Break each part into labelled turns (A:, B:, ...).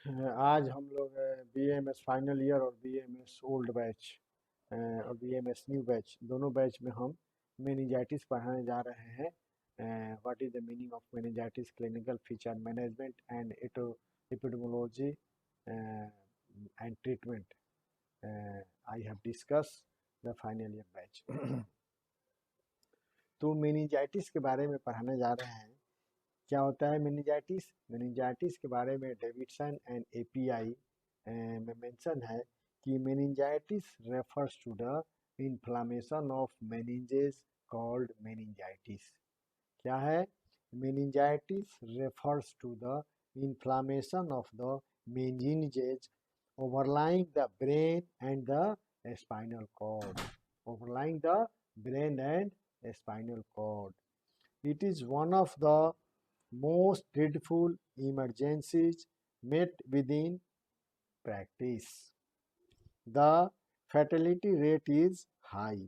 A: आज हम लोग बीएमएस फाइनल ईयर और बीएमएस ओल्ड बैच और बीएमएस न्यू बैच दोनों बैच में हम मेनिंजाइटिस पढ़ाने जा रहे हैं। What is the meaning of meningitis, clinical feature, management and epidemiology and treatment. I have discuss the final year batch. तो मेनिंजाइटिस के बारे में पढ़ाने जा रहे हैं। क्या होता है मेनिंजाइटिस? मेनिंजाइटिस के बारे में डेविडसन एंड एपीआई में मेंशन है कि meningitis refers to the inflammation of meninges called meningitis. क्या है? Meningitis refers to the inflammation of the meninges overlying the brain and the spinal cord. Overlying the brain and spinal cord. It is one of the most dreadful emergencies met within practice. The fatality rate is high.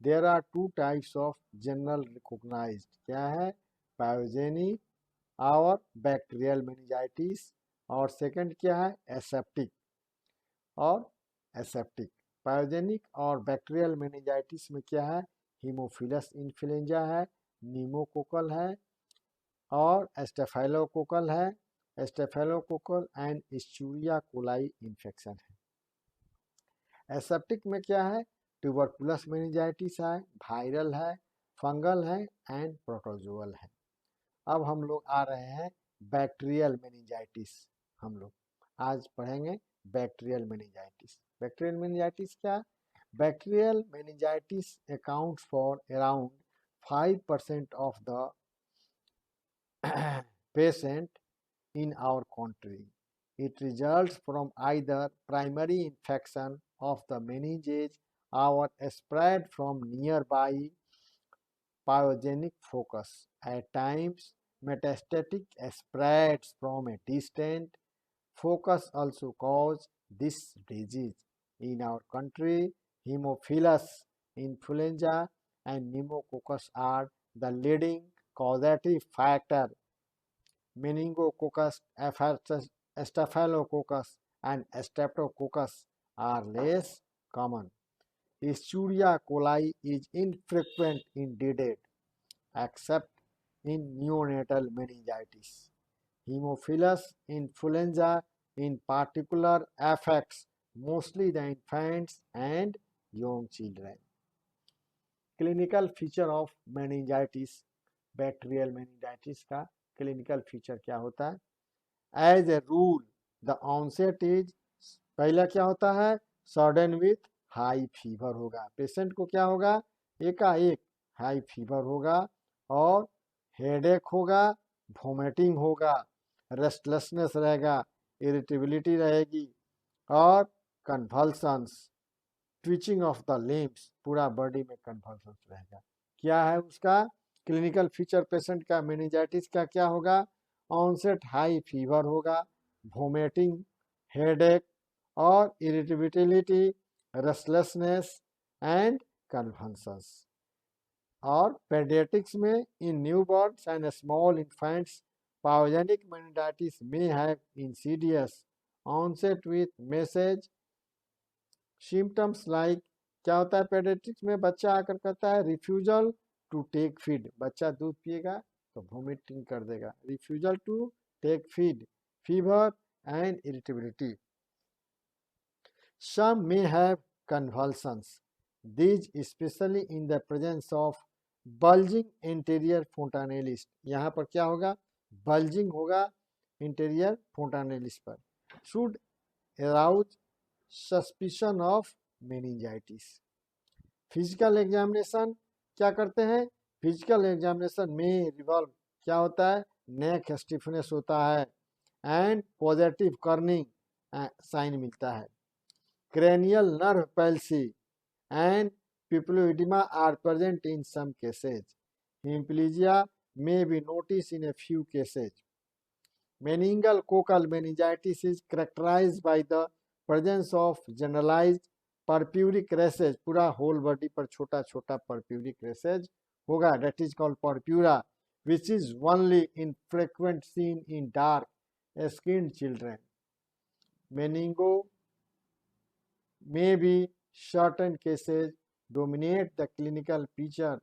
A: There are two types of general recognized. क्या है? Pyogenic और bacterial meningitis. और second क्या है? Aseptic और aseptic. Pyogenic और bacterial meningitis में क्या है? हीमोफिलस इन्फ्लुएंजा है, न्यूमोकोकल है और स्टेफाइलोकोकल है। स्टेफाइलोकोकल एंड इस्चुरिया कोलाई इन्फेक्शन है। एसेप्टिक में क्या है? ट्यूबरकुलस मेनिंजाइटिस है, वायरल है, फंगल है एंड प्रोटोजोअल है। अब हम लोग आ रहे हैं बैक्टीरियल मेनिंजाइटिस। हम लोग आज पढ़ेंगे बैक्टीरियल मेनिंजाइटिस। बैक्टीरियल मेनिंजाइटिस क्या? Bacterial meningitis accounts for around 5% of the patient in our country. It results from either primary infection of the meninges or spread from nearby pyogenic focus. At times, metastatic spreads from a distant focus also cause this disease. In our country, Haemophilus influenza and pneumococcus are the leading causative factor. Meningococcus, Staphylococcus, and Streptococcus are less common. Escherichia coli is infrequent in DDED, except in neonatal meningitis. Haemophilus influenza in particular affects mostly the infants and young children. Clinical feature of meningitis, bacterial meningitis का clinical feature क्या होता है? As a rule the onset is, पहला क्या होता है? Sudden with high fever होगा। Patient को क्या होगा? एकाएक हाई फीवर होगा और हेडेक होगा, वोमिटिंग होगा, रेस्टलेसनेस रहेगा, इरिटेबिलिटी रहेगी और कन्वल्सन्स, ट्विचिंग ऑफ द लिम्स, पूरा बॉडी में कन्वल्सन्स रहेगा। क्या है उसका क्लिनिकल फीचर? पेशेंट का मेनिंजाइटिस का क्या होगा? ऑनसेट हाई फीवर होगा, वोमिटिंग, हेडेक और इरिटेबिलिटी, रेस्टलेसनेस एंड कन्वल्सन्स। और पेडियाट्रिक्स में इन newborn's and small infants pyogenic meningitis may have insidious onset with message symptoms like, क्या होता है पेडियाट्रिक्स में? बच्चा आकर कहता है रिफ्यूजल टू टेक फीड। बच्चा दूध पिएगा तो वोमिटिंग कर देगा। Refusal to take feed, fever and irritability. Some may have convulsions. These especially in the presence of bulging anterior fontanellis. यहाँ पर क्या होगा? bulging होगा इंटीरियर फोंटानेलिस पर। Should arouse suspicion of meningitis. Physical examination क्या करते हैं? फिजिकल एग्जामिनेशन में रिवॉल्व क्या होता है? नेक स्टिफनेस होता है एंड पॉजिटिव कर्निंग साइन मिलता है। cranial nerve palsy and papilloedema are present in some cases. Hemiplegia may be noticed in a few cases. Meningococcal meningitis is characterized by the presence of generalized purpuric rashes. पूरा whole body पर छोटा छोटा purpuric rashes होगा, that is called purpura, which is only infrequent seen in dark skinned children. meningo maybe certain cases dominate the clinical picture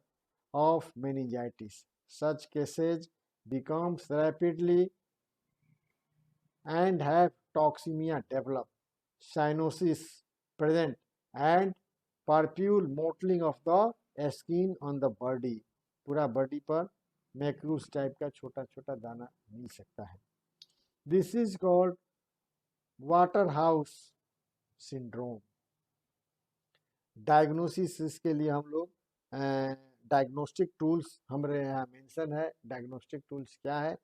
A: of meningitis. Such cases becomes rapidly and have toxemia develop, cyanosis present, and purpule mottling of the skin on the body. पूरा body पर मैक्रूस type का छोटा छोटा दाना मिल सकता है. This is called water house syndrome. Diagnosis इसके लिए हम लोग डायग्नोस्टिक टूल्स हमारे यहाँ मेंशन है. डायग्नोस्टिक टूल्स क्या है?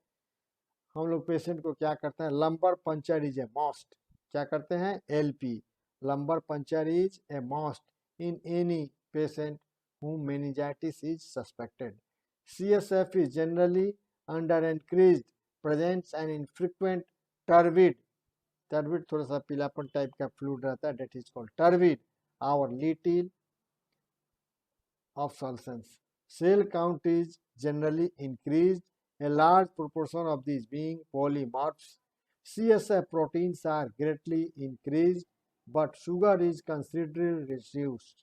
A: हम लोग पेशेंट को क्या करते हैं? Lumbar puncture is a must. क्या करते हैं? LP, lumbar puncture is a must in any patient whom meningitis is suspected. CSF is generally under increased presence and infrequent turbid. Turbid थोड़ा सा पीलापन टाइप का फ्लूइड रहता है. That is called turbid or little obstructions. Cell count is generally increased. A large proportion of these being polymorphs. CSF proteins are greatly increased, but sugar is considerably reduced.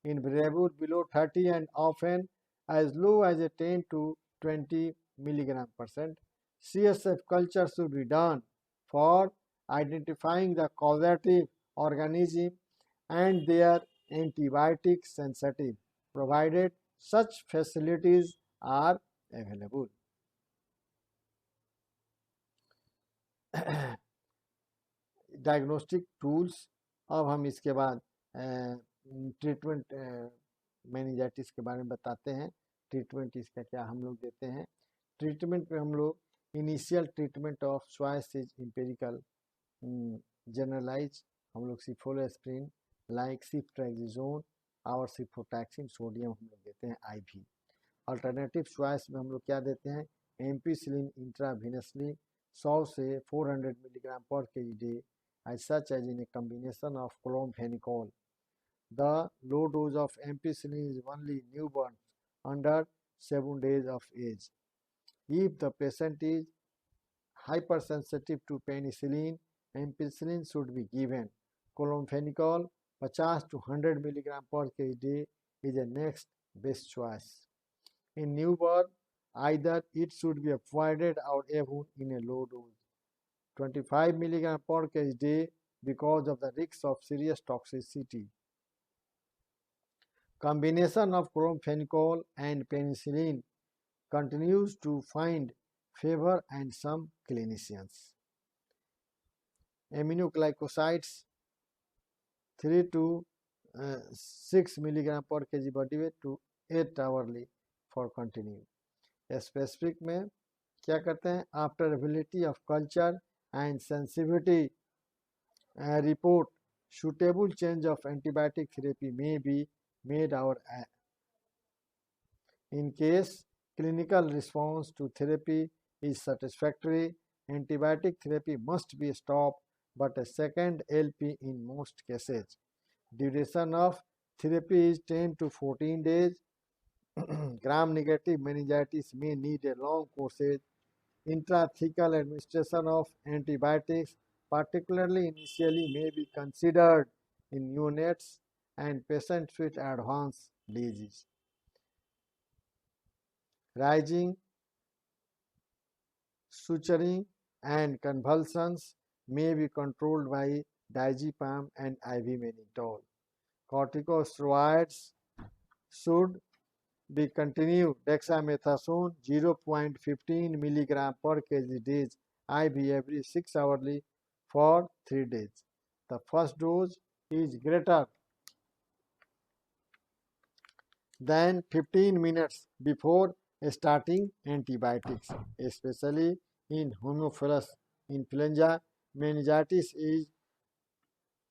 A: In variable below 30 and often as low as a 10 to 20 mg%. CSF culture should be done for identifying the causative organism and their antibiotic sensitive, provided such facilities are available. Diagnostic tools. अब हम इसके बाद treatment meningitis के बारे में बताते हैं. Treatment इसका क्या हम लोग देते हैं? ट्रीटमेंट में हम लोग initial treatment of choice is empirical, generalise हम लोग सिफोलोस्प्रिन लाइक सिफ्ट्रैक्सिजोन और सिफोटैक्सिन सोडियम हम लोग देते हैं आईवी. अल्टरनेटिव चॉइस में हम लोग क्या देते हैं? एम्पिसिलिन इंट्रावेनसली 100 से 400 मिलीग्राम पर kg day, as such as in a combination of chloramphenicol. The low dose of ampicillin is only newborn under 7 days of age. If the patient is hypersensitive to penicillin, ampicillin should be given. Chlorphenicol 50 to 100 mg per kg is a next best choice. In newborn, either it should be avoided or even in a low dose, 25 mg per kg, because of the risk of serious toxicity. Combination of chlorphenicol and penicillin continues to find favor and some clinicians. Aminoglycosides 3 to 6 mg per kg body weight to 8 hourly for continue. Specific में क्या करते हैं? After availability of culture and sensitivity report, suitable change of antibiotic therapy may be made or in case clinical response to therapy is satisfactory, antibiotic therapy must be stopped, but a second LP in most cases. Duration of therapy is 10 to 14 days. Gram-negative meningitis may need a long course. Intrathecal administration of antibiotics, particularly initially, may be considered in neonates and patients with advanced disease. Rising, suturing, and convulsions may be controlled by diazepam and IV mannitol. Corticosteroids should be continued. Dexamethasone 0.15 mg per kg days IV every 6 hourly for 3 days. The first dose is greater than 15 minutes before starting antibiotics, especially in Haemophilus influenza. Meningitis is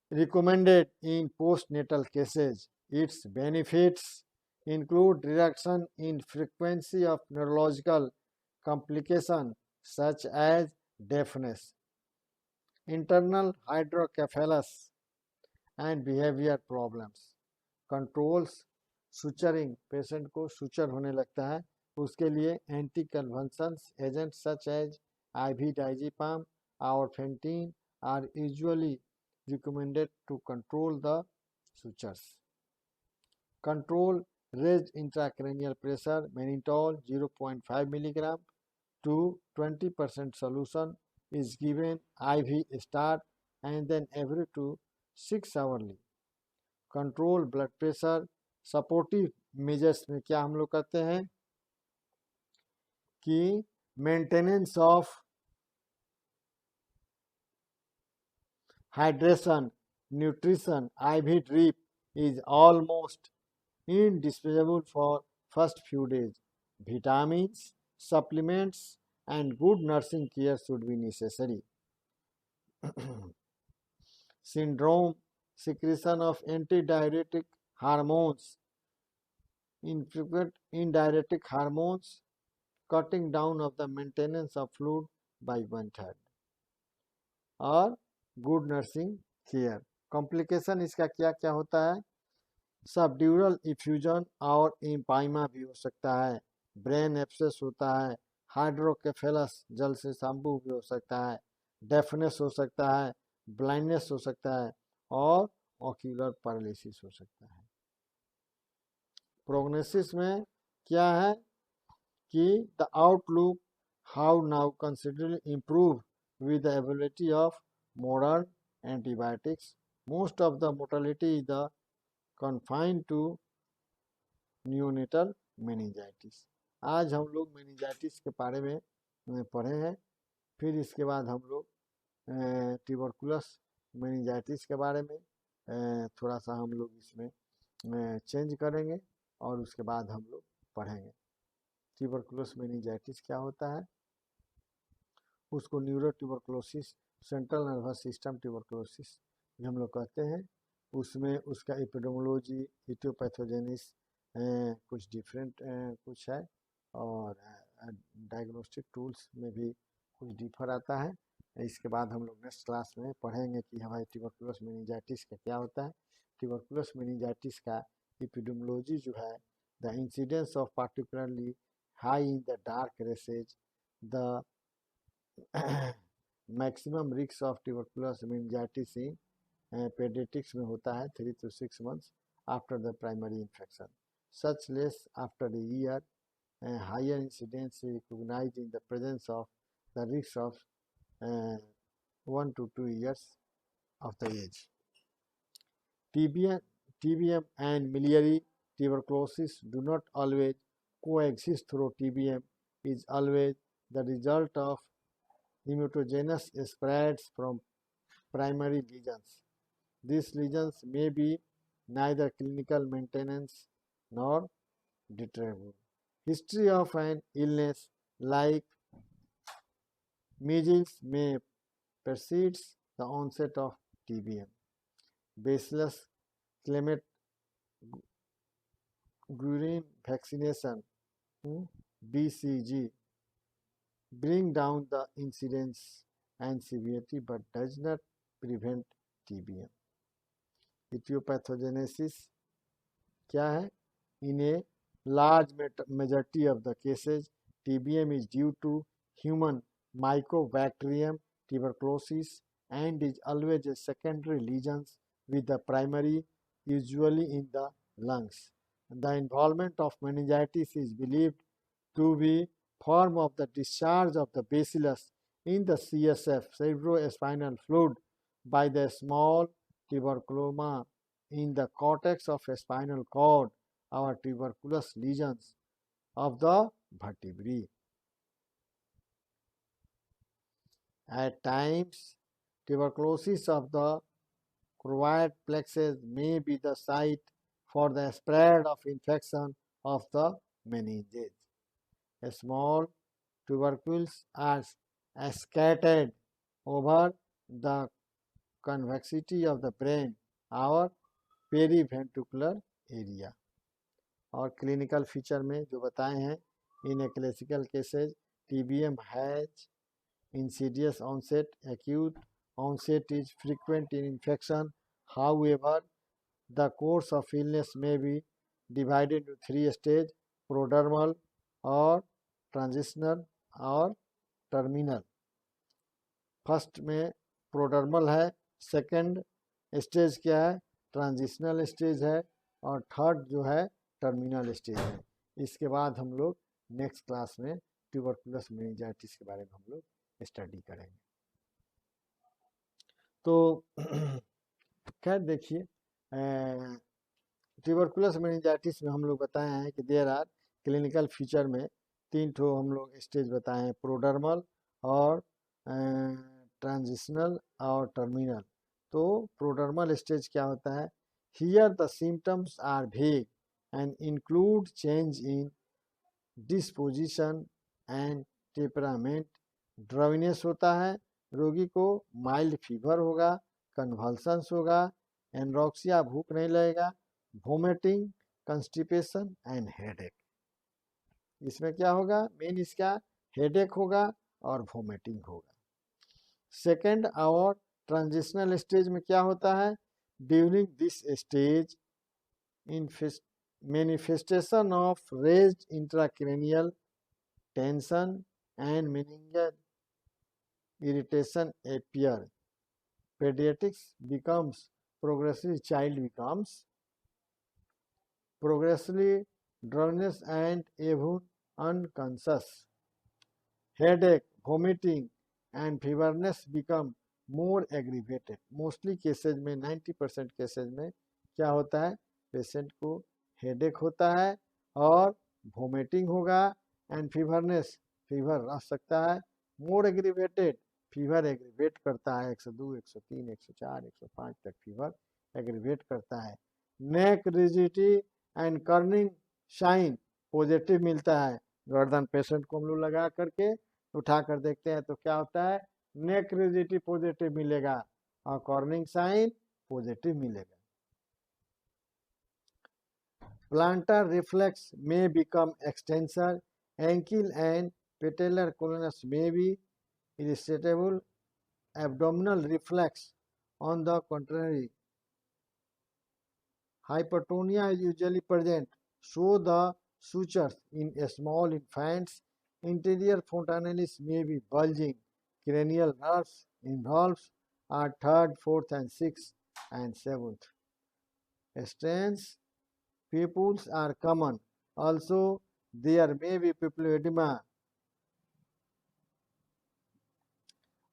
A: recommended in postnatal cases. Its benefits include reduction in frequency of neurological complications such as deafness, internal hydrocephalus, and behavior problems. Controls suturing, patient को suture होने लगता है, उसके लिए anti convulsants agent such as IV diazepam, आवर्फेंटीन are usually recommended to control the sutures. Control raised intracranial pressure, mannitol 0.5 mg to 20% solution is given IV start and then every 6 hourly. Control blood pressure, supportive measures में क्या हम लोग करते हैं कि maintenance of hydration, nutrition, IV drip is almost indispensable for first few days. Vitamins, supplements and good nursing care should be necessary. Syndrome, secretion of antidiuretic hormones, infrequent indiuretic hormones, cutting down of the maintenance of fluid by 1/3 और good nursing care. Complication इसका क्या क्या होता है? Subdural effusion और इम्पाइमा भी हो सकता है, ब्रेन एब्सेस होता है, हाइड्रोकेफेलस जल से सांबू भी हो सकता है, डेफनेस हो सकता है, ब्लाइंडनेस हो सकता है और ऑक्यूलर पैरालिसिस हो सकता है. प्रोग्नोसिस में क्या है कि the outlook how now considerably improve with the availability of modern antibiotics. Most of the mortality is confined to neonatal meningitis. आज हम लोग मेनिंजाइटिस के बारे में पढ़े हैं. फिर इसके बाद हम लोग ट्यूबरकुलस मेनिंजाइटिस के बारे में थोड़ा सा हम लोग इसमें चेंज करेंगे और उसके बाद हम लोग पढ़ेंगे. ट्यूबरकुलस मेनिंजाइटिस क्या होता है, उसको neuro tuberculosis, central nervous system tuberculosis भी हम लोग कहते हैं. उसमें उसका एपिडेमोलॉजी, इथियोपैथोजेनिस कुछ डिफरेंट कुछ है और डायग्नोस्टिक टूल्स में भी कुछ डिफर आता है. इसके बाद हम लोग नेक्स्ट क्लास में पढ़ेंगे कि हमारे ट्यूबरकुलस मेनिंजाइटिस का क्या होता है. ट्यूबरकुलस मेनिंजाइटिस का एपिडेमोलॉजी जो है, the incidence of particularly high in the dark races, the maximum risk of tuberculous meningitis in paediatrics में होता है 3 to 6 months after the primary infection. Such less after the year, higher incidence recognised in the presence of the risk of 1 to 2 years of the age. TBM and miliary tuberculosis do not always coexist through TBM is always the result of hematogenous spreads from primary lesions. These lesions may be neither clinical maintenance nor treatable. History of an illness like measles may precede the onset of TBM. Bacillus climate guerin vaccination BCG bring down the incidence and severity but does not prevent TBM. Etiopathogenesis क्या है? In a large majority of the cases, TBM is due to human Mycobacterium tuberculosis and is always a secondary lesions with the primary usually in the lungs. The involvement of meningitis is believed to be form of the discharge of the bacillus in the CSF, cerebrospinal fluid, by the small tuberculoma in the cortex of a spinal cord or tuberculous lesions of the vertebrae. At times, tuberculosis of the choroid plexus may be the site for the spread of infection of the meninges. Small tubercules are scattered over the convexity of the brain or periventricular area. और clinical feature में जो बताए हैं, in a classical cases TBM has insidious onset, acute onset is frequent in infection. However, the course of illness may be divided into 3 stages: prodromal और transitional और terminal. First में प्रोडर्मल है, second stage क्या है, ट्रांजिशनल स्टेज है, और third जो है टर्मिनल स्टेज है। इसके बाद हम लोग नेक्स्ट क्लास में ट्यूबरकुलस मेनिंजाइटिस के बारे में हम लोग स्टडी करेंगे। तो खैर देखिए, ट्यूबरकुलस मेनिंजाइटिस में हम लोग बताए हैं कि देयर आर क्लिनिकल फीचर में 3 ठो हम लोग स्टेज बताए हैं, प्रोडर्मल और ट्रांजिशनल और टर्मिनल। तो प्रोडर्मल स्टेज क्या होता है, here the symptoms are vague and include change in disposition and temperament. Drowsiness होता है, रोगी को माइल्ड फीवर होगा, कन्वल्सन्स होगा, एनरोक्सिया भूख नहीं लगेगा, वोमिटिंग, कंस्टिपेशन एंड हेडेक। इसमें क्या होगा, मेन इसका हेडेक होगा और वोमिटिंग होगा। सेकेंड और ट्रांजिशनल स्टेज में क्या होता है, during this stage manifestation of raised intracranial tension and meningeal irritation appear. Pediatrics becomes progressively, child becomes progressively drowsiness and even unconscious. Headache, vomiting and feverness become more aggravated. Mostly cases में 90% cases में क्या होता है, patient को headache होता है और vomiting होगा एंड फीवरनेस, फीवर रह सकता है, मोर एग्रीवेटेड, फीवर एग्रीवेट करता है, 102, 103, 104, 105 तक फीवर एग्रीवेट करता है। Neck rigidity and Kernig sign positive मिलता है। गर्दन पेशेंट को हम लोग लगा करके उठा कर देखते हैं तो क्या होता है, नेक रिजिडिटी पॉजिटिव मिलेगा और कॉर्निंग साइन पॉजिटिव मिलेगा। Plantar reflex may become extensor, ankle and patellar colonus may be irritable. Abdominal reflex, on the contrary, hypertonia is usually present. So the sutures in small infants. Interior fontanelles may be bulging. Cranial nerves involved are third, fourth, and sixth, and seventh. Strains pupils are common. Also, there may be pupilloedema.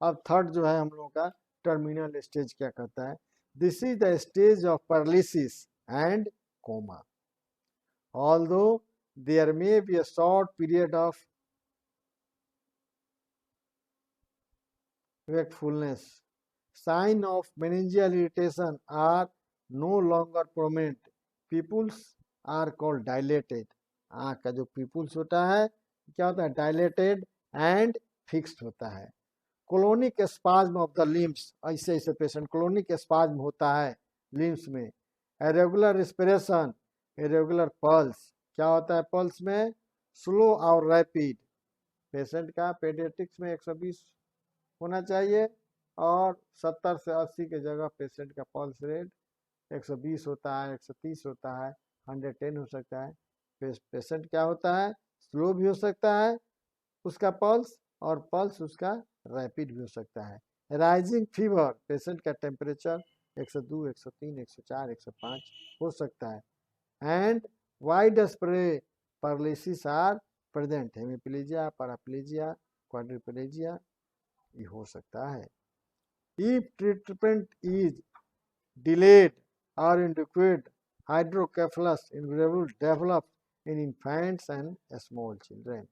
A: अब third जो है हम लोगों का terminal stage क्या कहता है, this is the stage of paralysis and coma. Although there may be a short period of wakefulness, sign of meningeal irritation are no longer prominent. Pupils are called dilated. आँख का जो pupils होता है क्या होता है, dilated and fixed होता है। Colonic spasm of the limbs, ऐसे ऐसे पेशेंट कोलोनिक स्पाज्म होता है लिम्स में। इरेगुलर रेस्पिरेशन, इरेगुलर पल्स, क्या होता है पल्स में, स्लो और रैपिड। पेशेंट का पेडियाट्रिक्स में 120 होना चाहिए और 70 से 80 के जगह पेशेंट का पल्स रेट 120 होता है, 130 होता है, 110 हो सकता है। पेशेंट क्या होता है, स्लो भी हो सकता है उसका पल्स और पल्स उसका रैपिड भी हो सकता है। राइजिंग फीवर, पेशेंट का टेम्परेचर 102, 103, 104, 105 हो सकता है। And widespread paralysis are present, hemiplegia, paraplegia, quadriplegia ये हो सकता है। इफ ट्रीटमेंट इज डिलेड और inadequate, hydrocephalus will develop in infants and small children.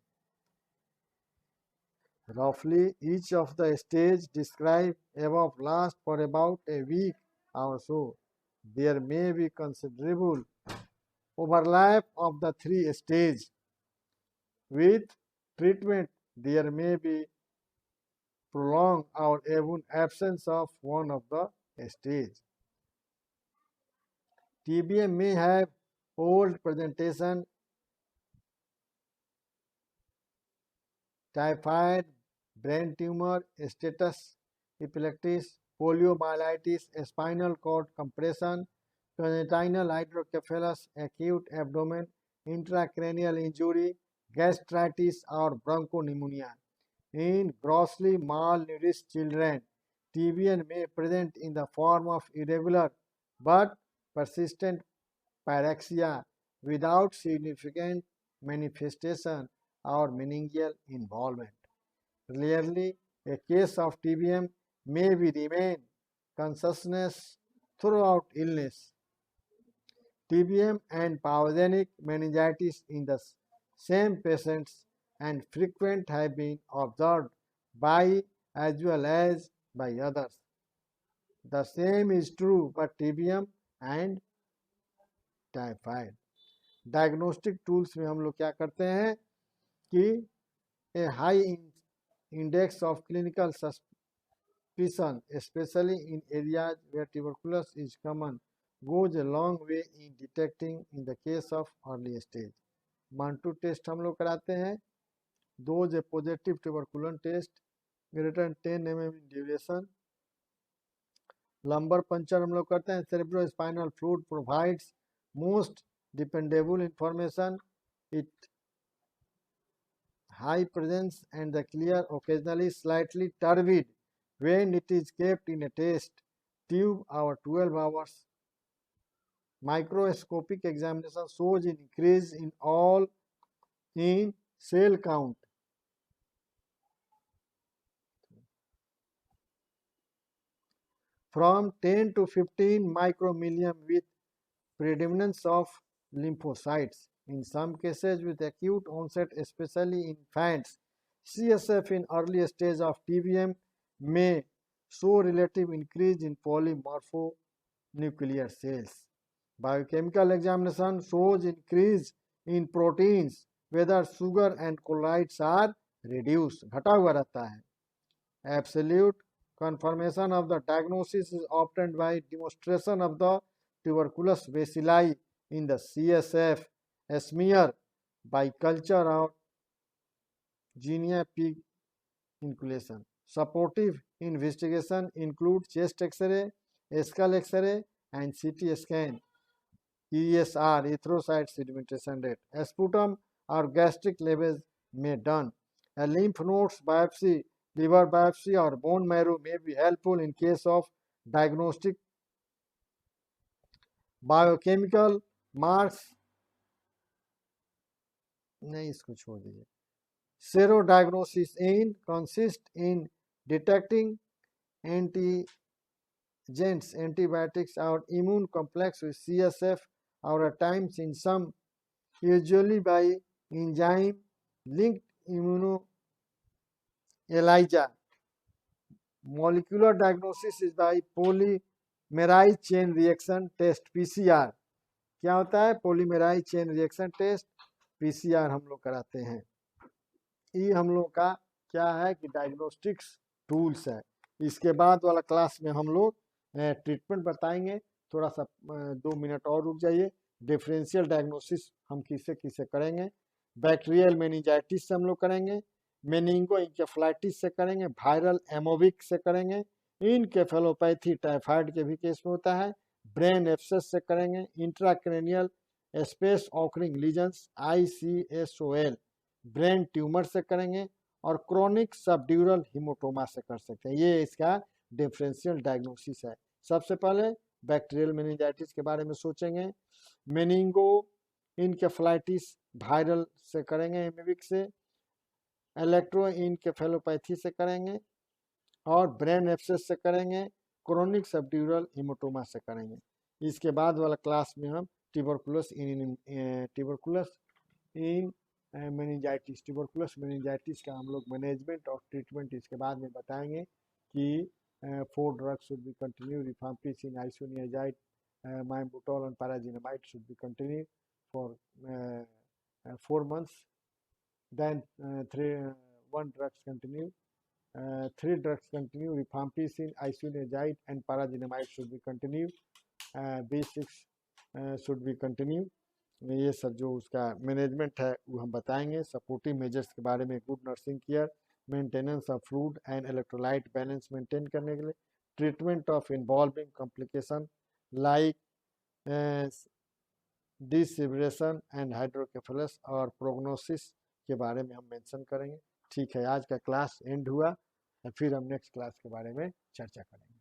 A: Roughly, each of the stages described above lasts for about a week or so. There may be considerable overlap of the three stages. With treatment, there may be prolonged or even absence of one of the stages. TBM may have old presentation, typhoid, brain tumor status, epilepticus, poliomyelitis, spinal cord compression, congenital hydrocephalus, acute abdomen, intracranial injury, gastritis or bronchopneumonia. In grossly malnourished children, TBN may present in the form of irregular but persistent pyrexia without significant manifestation or meningeal involvement. Rarely, a case of TBM may remain consciousness throughout illness. TBM and pyogenic meningitis in the same patients and frequent have been observed by as well as by others. The same is true for TBM and typhoid. Diagnostic tools में हम लोग क्या करते हैं कि a high index of clinical suspicion specially in areas where tuberculous is common goes a long way in detecting in the case of early stage. Mantoux test हम लोग कराते हैं. Those a positive tuberculin test greater than 10 mm in duration. Lumbar puncture हम लोग करते हैं. Cerebrospinal fluid provides most dependable information. It high presence and the clear, occasionally slightly turbid when it is kept in a test tube over 12 hours. Microscopic examination shows an increase in all in cell count. From 10 to 15 micromillion with predominance of lymphocytes. In some cases with acute onset, especially in infants, CSF in early stage of TBM may show relative increase in polymorphonuclear cells. Biochemical examination shows increase in proteins, whether sugar and chlorides are reduced. घटा हुआ रहता है. Absolute confirmation of the diagnosis is obtained by demonstration of the tuberculous bacilli in the CSF, a smear by culture of Guinea pig inoculation. Supportive investigation include chest X-ray, skull X-ray, and CT scan. ESR, erythrocyte sedimentation rate. Sputum or gastric lavage may done. A lymph nodes biopsy, liver biopsy, or bone marrow may be helpful in case of diagnostic. Biochemical marks नहीं, इसको छोड़ दीजिए. Serodiagnosis in consists in detecting antigens, antibiotics, or immune complex with CSF, or at times in some, usually by enzyme linked immunoELISA. Molecular diagnosis is by polymerase chain reaction test PCR. क्या होता है? Polymerise chain reaction test PCR हम लोग कराते हैं. ये हम लोग का क्या है कि डायग्नोस्टिक्स टूल्स है. इसके बाद वाला क्लास में हम लोग ट्रीटमेंट बताएंगे. थोड़ा सा 2 मिनट और रुक जाइए. डिफरेंशियल डायग्नोसिस हम किससे किससे करेंगे. बैक्टीरियल मेनिंजाइटिस से हम लोग करेंगे. मेनिंगो इंकेफ्लाइटिस से करेंगे. वायरल एमोविक से करेंगे. इनकेफेलोपैथी टाइफाइड के भी केस में होता है. ब्रेन एब्सेस से करेंगे. Intracranial space occurring lesions ICSOL brain tumour से करेंगे. और क्रोनिक सबड्यूरल हिमोटोमा से कर सकते हैं. ये इसका डिफरेंशियल डायग्नोसिस है. सबसे पहले बैक्टीरियल मेनिंजाइटिस के बारे में सोचेंगे. मेनिंगो इनकेफ्लाइटिस वायरल से करेंगे. एमोविक से. इलेक्ट्रो इनकेफेलोपैथी से करेंगे. और ब्रेन एब्सेस से करेंगे. क्रोनिक सबड्यूरल हिमोटोमा से करेंगे. इसके बाद वाला क्लास में हम ट्यूबरकुलस इन मेनिंजाइटिस ट्यूबरकुलस मेनिंजाइटिस का हम लोग मैनेजमेंट और ट्रीटमेंट इसके बाद में बताएंगे कि 4 drugs should be continued. Rifampicin, isoniazid, Mybutol and paraginamide should be continued for 4 months. Then 1 drugs continue. 3 drugs continue. Rifampicin, isoniazid and paraginamide should be continued. B6 should be continued. ये सब जो उसका management है वो हम बताएंगे. Supportive measures के बारे में good nursing care, maintenance of fluid and electrolyte balance maintain करने के लिए, treatment of involving complication like defibrillation and hydrocephalus और प्रोग्नोसिस के बारे में हम मेंशन करेंगे. ठीक है, आज का क्लास एंड हुआ. फिर हम नेक्स्ट क्लास के बारे में चर्चा करेंगे।